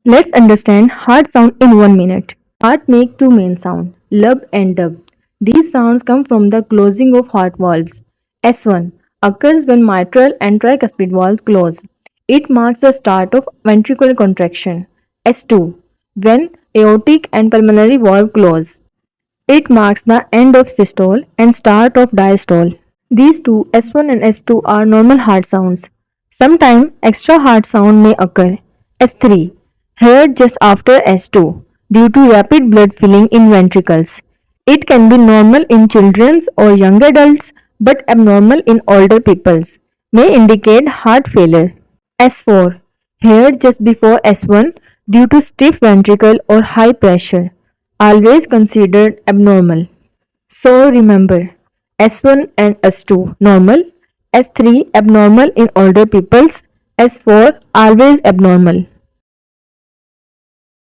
Let's understand heart sound in 1 minute. Heart make two main sounds, lub and dub. These sounds come from the closing of heart valves. S1 occurs when mitral and tricuspid valves close. It marks the start of ventricular contraction. S2 when aortic and pulmonary valve close. It marks the end of systole and start of diastole. These two, S1 and S2, are normal heart sounds. Sometimes extra heart sound may occur. S3, heard just after S2 due to rapid blood filling in ventricles. It can be normal in children or young adults but abnormal in older peoples. May indicate heart failure. S4, heard just before S1 due to stiff ventricle or high pressure. Always considered abnormal. So remember, S1 and S2 normal, S3 abnormal in older peoples, S4 always abnormal.